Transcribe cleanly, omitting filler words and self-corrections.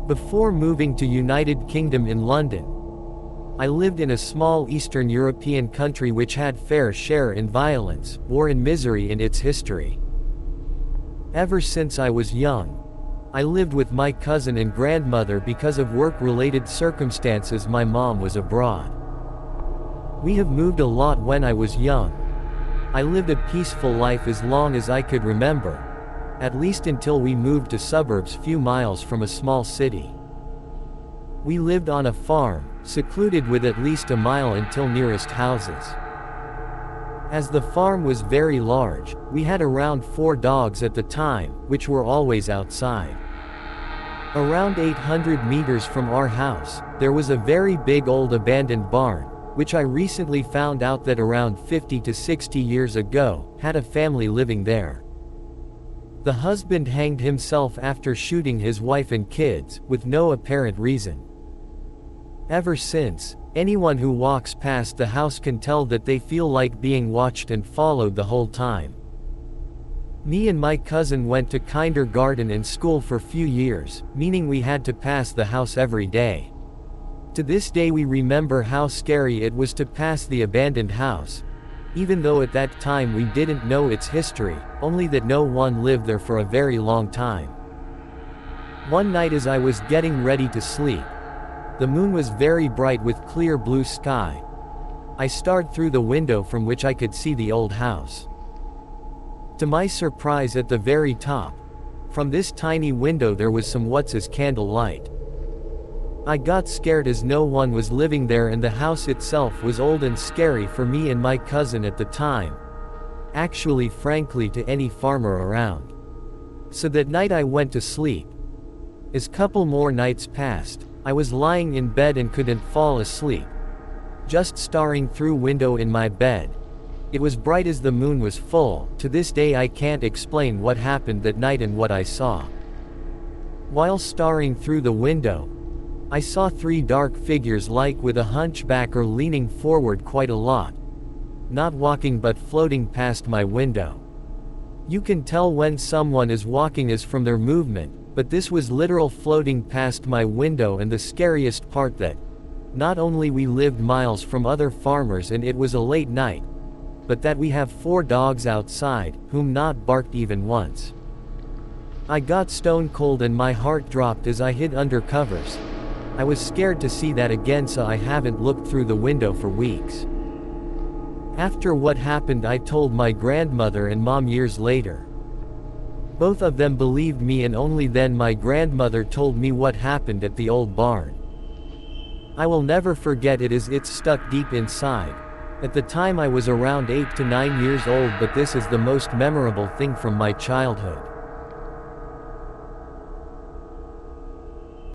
Before moving to United Kingdom in London, I lived in a small Eastern European country which had fair share in violence, war and misery in its history. Ever since I was young, I lived with my cousin and grandmother because of work-related circumstances. My mom was abroad. We have moved a lot when I was young. I lived a peaceful life as long as I could remember, at least until we moved to suburbs few miles from a small city. We lived on a farm, secluded with at least a mile until nearest houses. As the farm was very large, we had around 4 dogs at the time, which were always outside. Around 800 meters from our house, there was a very big old abandoned barn, which I recently found out that around 50 to 60 years ago, had a family living there. The husband hanged himself after shooting his wife and kids, with no apparent reason. Ever since, anyone who walks past the house can tell that they feel like being watched and followed the whole time. Me and my cousin went to kindergarten and school for few years, meaning we had to pass the house every day. To this day we remember how scary it was to pass the abandoned house, even though at that time we didn't know its history, only that no one lived there for a very long time. One night as I was getting ready to sleep, the moon was very bright with clear blue sky. I stared through the window from which I could see the old house. To my surprise, at the very top, from this tiny window there was some candle light. I got scared as no one was living there and the house itself was old and scary for me and my cousin at the time. Actually, frankly, to any farmer around. So that night I went to sleep. As couple more nights passed, I was lying in bed and couldn't fall asleep. Just staring through window in my bed. It was bright as the moon was full. To this day I can't explain what happened that night and what I saw. While staring through the window, I saw 3 dark figures, like with a hunchback or leaning forward quite a lot. Not walking but floating past my window. You can tell when someone is walking as from their movement, but this was literal floating past my window. And the scariest part, that not only we lived miles from other farmers and it was a late night, but that we have 4 dogs outside, whom not barked even once. I got stone cold and my heart dropped as I hid under covers. I was scared to see that again, so I haven't looked through the window for weeks. After what happened, I told my grandmother and mom years later. Both of them believed me, and only then my grandmother told me what happened at the old barn. I will never forget it as it's stuck deep inside. At the time I was around 8 to 9 years old, but this is the most memorable thing from my childhood.